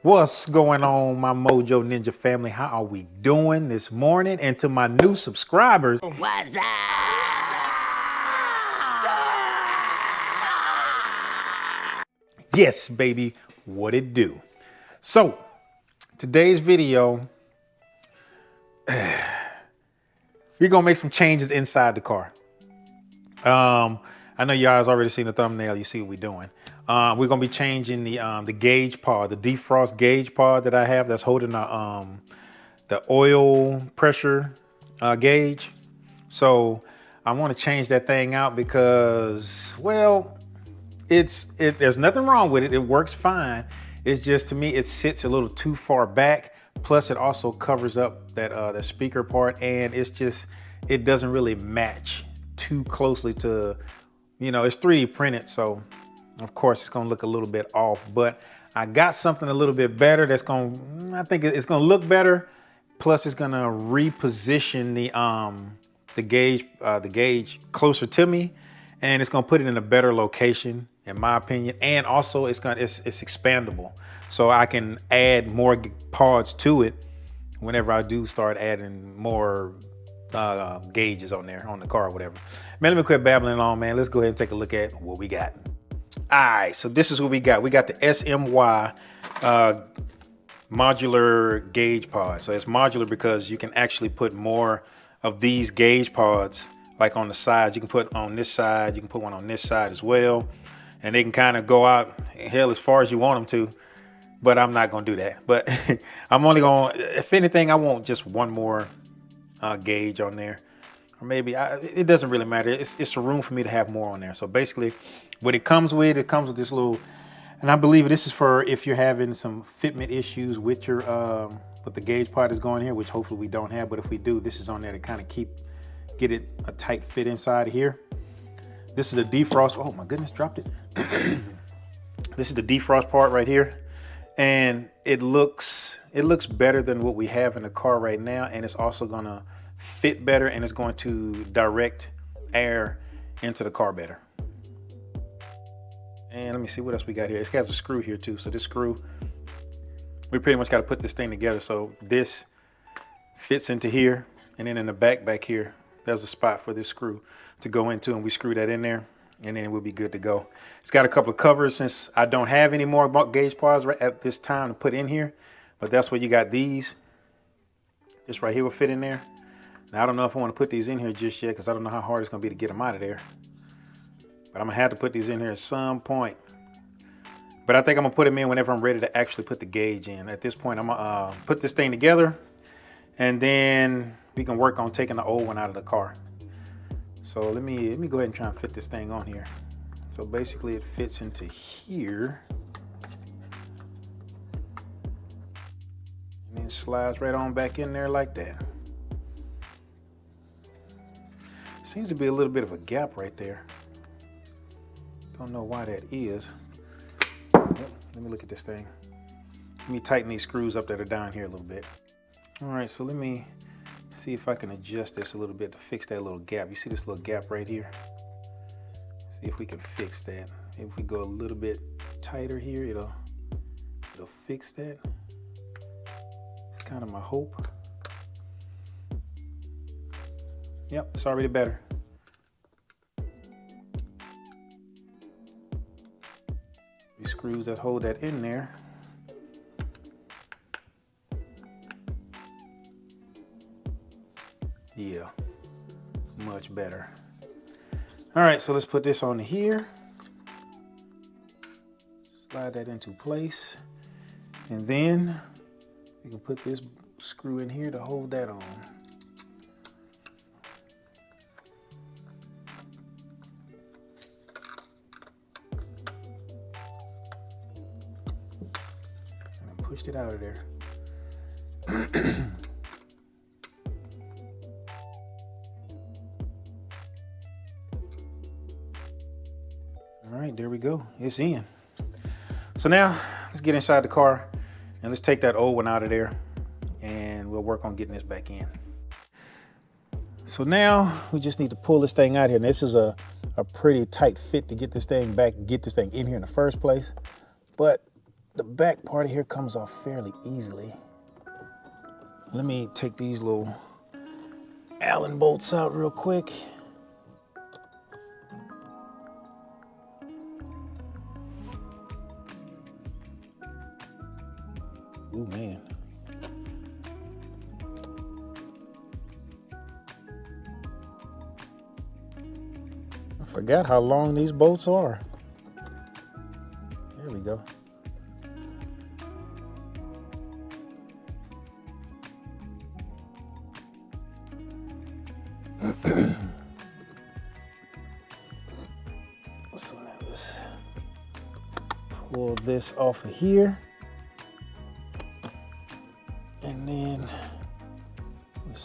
What's going on, my Mojo Ninja family? How are we doing this morning? And to my new subscribers, what's up? Yes, baby, what it do? So, today's video, we're gonna make some changes inside the car. I know you guys already seen the thumbnail. You see what we're doing. We're gonna be changing the gauge pod, the defrost gauge pod that I have that's holding the oil pressure gauge. So I want to change that thing out because, well, there's nothing wrong with it. It works fine. It's just, to me, it sits a little too far back. Plus, it also covers up that the speaker part, and it doesn't really match too closely to, it's 3D printed, so of course it's gonna look a little bit off. But I got something a little bit better I think it's gonna look better. Plus, it's gonna reposition the gauge closer to me, and it's gonna put it in a better location, in my opinion. And also, it's expandable, so I can add more pods to it whenever I do start adding more gauges on there, on the car or whatever. Man, let me quit babbling on, man. Let's go ahead and take a look at what we got. All right, so this is what we got. We got the SMY modular gauge pod. So it's modular because you can actually put more of these gauge pods, like on the sides. You can put on this side, you can put one on this side as well. And they can kind of go out, hell, as far as you want them to. But I'm not gonna do that. But I'm only gonna, if anything, I want just one more gauge on there, or maybe it doesn't really matter. It's a room for me to have more on there. So basically, what it comes with this little, and I believe this is for if you're having some fitment issues with your with the gauge pod is going here, which hopefully we don't have. But if we do, this is on there to kind of get it a tight fit inside of here. This is the defrost. Oh my goodness, dropped it. This is the defrost part right here, and it looks better than what we have in the car right now, and it's also gonna fit better, and it's going to direct air into the car better. And let me see what else we got here. It has a screw here too. So this screw, we pretty much got to put this thing together. So this fits into here, and then in the back here, there's a spot for this screw to go into, and we screw that in there, and then we'll be good to go. It's got a couple of covers since I don't have any more gauge pods right at this time to put in here, but that's where you got these. This right here will fit in there. Now I don't know if I want to put these in here just yet because I don't know how hard it's going to be to get them out of there. But I'm going to have to put these in here at some point. But I think I'm going to put them in whenever I'm ready to actually put the gauge in. At this point, I'm going to put this thing together, and then we can work on taking the old one out of the car. So let me go ahead and try and fit this thing on here. So basically it fits into here. And then slides right on back in there like that. Seems to be a little bit of a gap right there. Don't know why that is. Yep, let me look at this thing. Let me tighten these screws up that are down here a little bit. All right, so let me see if I can adjust this a little bit to fix that little gap. You see this little gap right here? See if we can fix that. If we go a little bit tighter here, it'll fix that. It's kind of my hope. Yep, it's already better. These screws that hold that in there. Yeah, much better. All right, so let's put this on here. Slide that into place. And then we can put this screw in here to hold that on. Pushed it out of there. All right, there we go. It's in. So now let's get inside the car and let's take that old one out of there, and we'll work on getting this back in. So now we just need to pull this thing out here. And this is a pretty tight fit to get this thing back, get this thing in here in the first place. But the back part of here comes off fairly easily. Let me take these little Allen bolts out real quick. Ooh, man. I forgot how long these bolts are. There we go. So now let's pull this off of here. And then you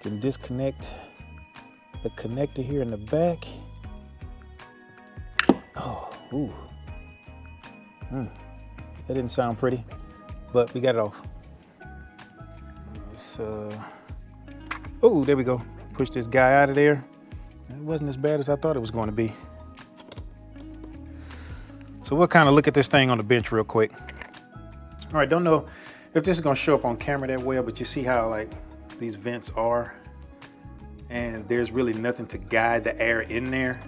can disconnect the connector here in the back. Oh, ooh. That didn't sound pretty, but we got it off. Oh, there we go. Push this guy out of there. It wasn't as bad as I thought it was going to be. So we'll kind of look at this thing on the bench real quick. All right, don't know if this is going to show up on camera that well, but you see how like these vents are, and there's really nothing to guide the air in there.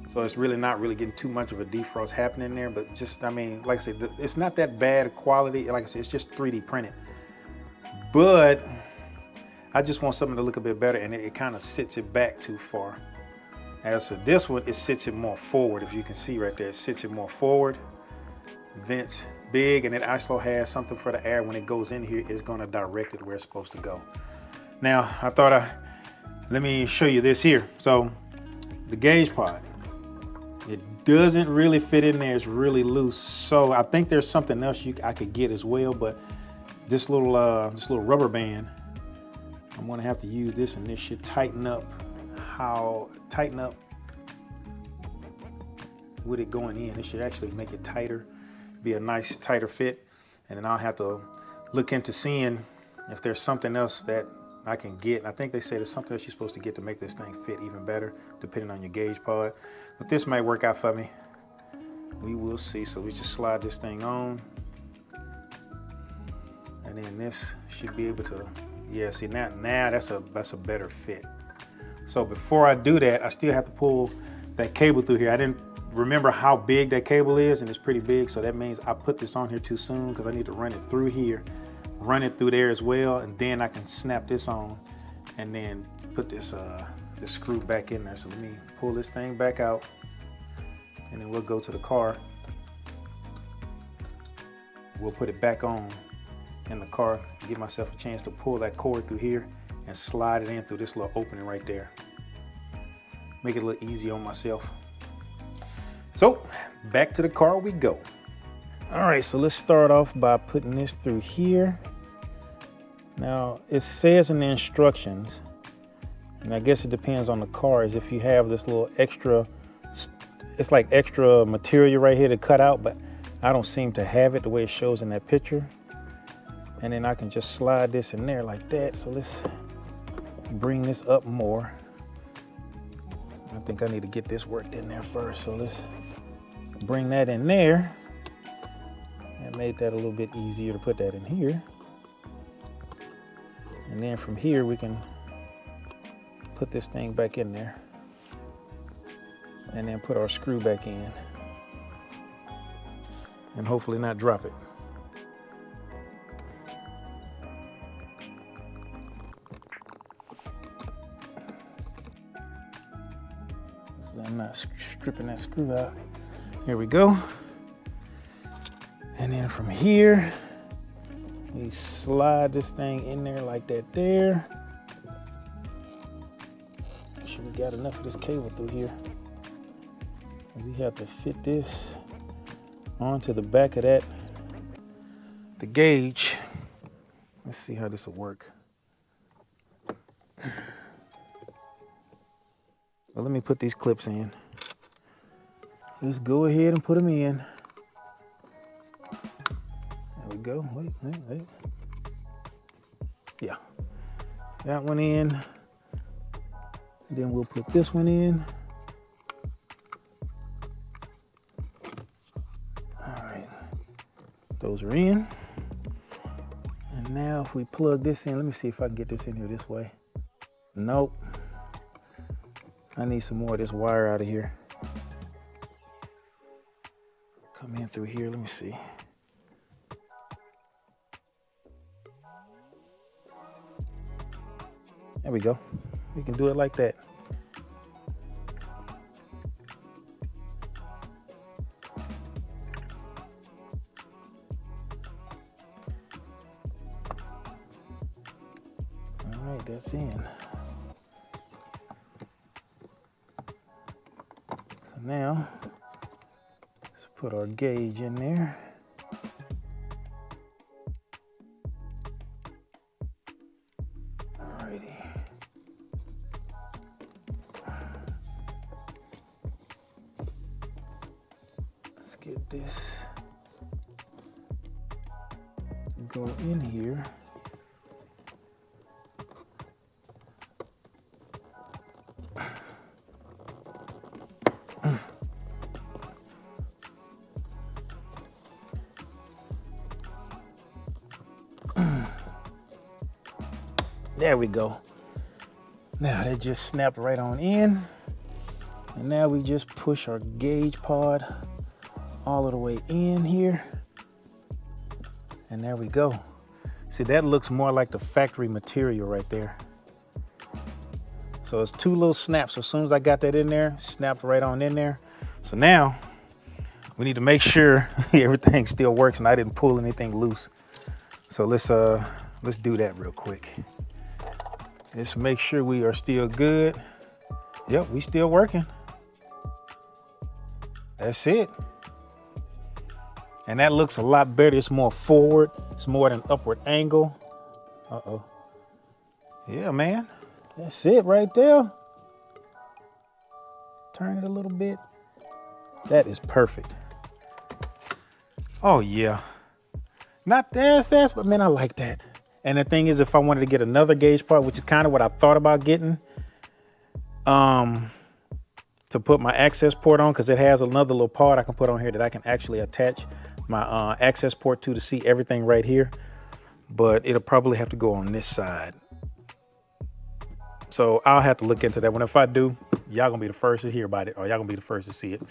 So it's really not really getting too much of a defrost happening there, but just, I mean, like I said, it's not that bad quality. Like I said, it's just 3D printed, but I just want something to look a bit better, and it kind of sits it back too far. As for this one, it sits it more forward. If you can see right there, it sits it more forward. Vents big, and it also has something for the air when it goes in here. It's going to direct it where it's supposed to go. Now, I thought let me show you this here. So the gauge pod, it doesn't really fit in there. It's really loose. So I think there's something else I could get as well, but this little rubber band, I'm gonna have to use this, and this should tighten up with it going in. It should actually make it tighter, be a nice tighter fit. And then I'll have to look into seeing if there's something else that I can get. And I think they say there's something else you're supposed to get to make this thing fit even better, depending on your gauge pod. But this might work out for me. We will see. So we just slide this thing on. And then this should be able to, yeah, see now that's a better fit. So before I do that, I still have to pull that cable through here. I didn't remember how big that cable is, and it's pretty big. So that means I put this on here too soon, because I need to run it through here, run it through there as well, and then I can snap this on and then put this screw back in there. So let me pull this thing back out, and then we'll go to the car. We'll put it back on in the car, give myself a chance to pull that cord through here and slide it in through this little opening right there. Make it a little easy on myself. So back to the car we go. All right, so let's start off by putting this through here. Now it says in the instructions, and I guess it depends on the car, is if you have this little extra, it's like extra material right here to cut out, but I don't seem to have it the way it shows in that picture. And then I can just slide this in there like that. So let's bring this up more. I think I need to get this worked in there first. So let's bring that in there. That made that a little bit easier to put that in here. And then from here, we can put this thing back in there and then put our screw back in and hopefully not drop it. I'm not stripping that screw out. Here we go. And then from here, we slide this thing in there like that there. Make sure we got enough of this cable through here. And we have to fit this onto the back of the gauge. Let's see how this will work. Well, let me put these clips in. Let's go ahead and put them in. There we go. Wait. Yeah. That one in. Then we'll put this one in. All Those are in. And now if we plug this in, let me see if I can get this in here this way. Nope. I need some more of this wire out of here. Come in through here, let me see. There we go. We can do it like that. All right, that's in. So now, let's put our gauge in there. Alrighty. Let's get this to go in here. There we go. Now that just snapped right on in. And now we just push our gauge pod all of the way in here. And there we go. See, that looks more like the factory material right there. So it's two little snaps. So as soon as I got that in there, snapped right on in there. So now we need to make sure everything still works and I didn't pull anything loose. So let's do that real quick. Let's make sure we are still good. Yep, we still working. That's it. And that looks a lot better. It's more forward. It's more at an upward angle. Uh-oh. Yeah, man. That's it right there. Turn it a little bit. That is perfect. Oh, yeah. Not this, but man, I like that. And the thing is, if I wanted to get another gauge part, which is kind of what I thought about getting, to put my access port on, because it has another little part I can put on here that I can actually attach my access port to see everything right here. But it'll probably have to go on this side. So I'll have to look into that one. If I do, y'all gonna be the first to hear about it, or y'all gonna be the first to see it.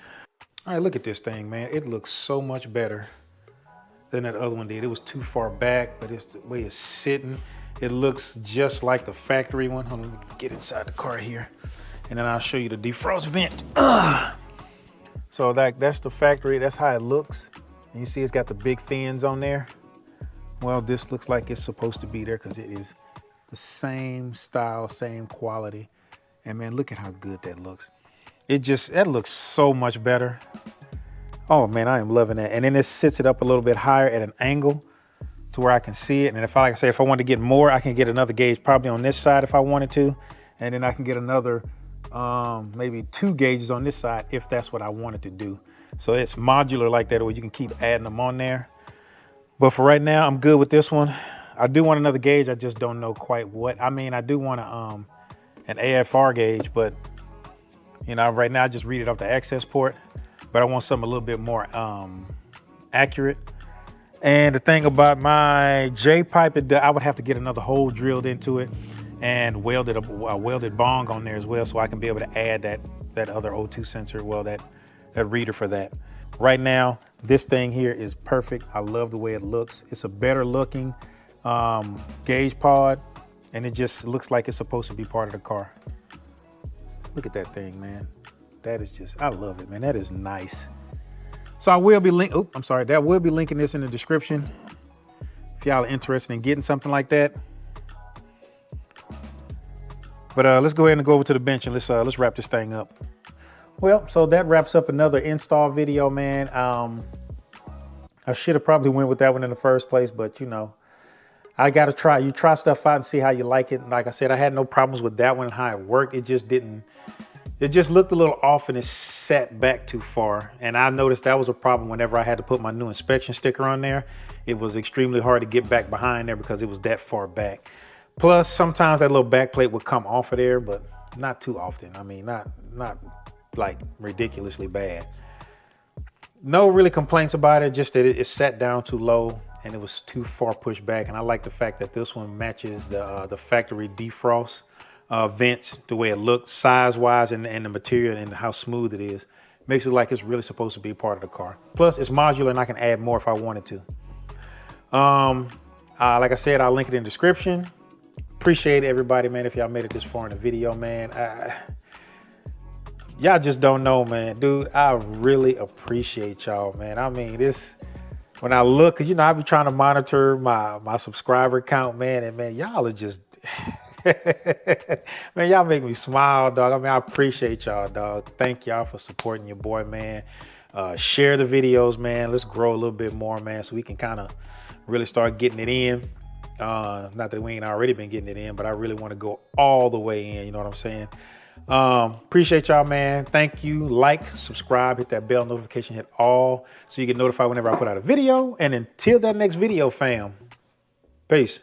All right, look at this thing, man. It looks so much better than that other one did. It was too far back, but it's the way it's sitting. It looks just like the factory one. Hold on, let me get inside the car here. And then I'll show you the defrost vent. So that's the factory, that's how it looks. And you see it's got the big fins on there. Well, this looks like it's supposed to be there because it is the same style, same quality. And man, look at how good that looks. That looks so much better. Oh man, I am loving that. And then it sits it up a little bit higher at an angle to where I can see it. And if like I say, if I want to get more, I can get another gauge probably on this side if I wanted to. And then I can get another, maybe 2 gauges on this side if that's what I wanted to do. So it's modular like that, where you can keep adding them on there. But for right now, I'm good with this one. I do want another gauge. I just don't know quite what. I mean, I do want an AFR gauge, but you know, right now I just read it off the access port. But I want something a little bit more accurate. And the thing about my J pipe, I would have to get another hole drilled into it and welded a welded bong on there as well, so I can be able to add that other O2 sensor, well, that reader for that. Right now, this thing here is perfect. I love the way it looks. It's a better looking gauge pod, and it just looks like it's supposed to be part of the car. Look at that thing, man. That is just, I love it, man. That is nice. So I will be that will be linking this in the description if y'all are interested in getting something like that. But let's go ahead and go over to the bench and let's wrap this thing up. Well, so that wraps up another install video, man. I should have probably went with that one in the first place, but you know, I gotta try. You try stuff out and see how you like it. Like I said, I had no problems with that one and how it worked. It just looked a little off and it sat back too far. And I noticed that was a problem whenever I had to put my new inspection sticker on there. It was extremely hard to get back behind there because it was that far back. Plus, sometimes that little back plate would come off of there, but not too often. I mean, not like ridiculously bad. No really complaints about it, just that it sat down too low and it was too far pushed back. And I like the fact that this one matches the factory defrost vents, the way it looks size-wise and the material and how smooth it is. Makes it like it's really supposed to be part of the car. Plus, it's modular and I can add more if I wanted to. Like I said, I'll link it in the description. Appreciate everybody, man, if y'all made it this far in the video, man. Y'all just don't know, man. Dude, I really appreciate y'all, man. I mean, this, when I look, because, you know, I be trying to monitor my subscriber count, man, and, man, y'all are just, man, y'all make me smile, dog. I mean, I appreciate y'all, dog. Thank y'all for supporting your boy, man. Share the videos, man. Let's grow a little bit more, man, so we can kind of really start getting it in. Not that we ain't already been getting it in, but I really want to go all the way in, you know what I'm saying? Appreciate y'all, man. Thank you. Like, subscribe, hit that bell notification, hit all so you get notified whenever I put out a video. And until that next video, fam, peace.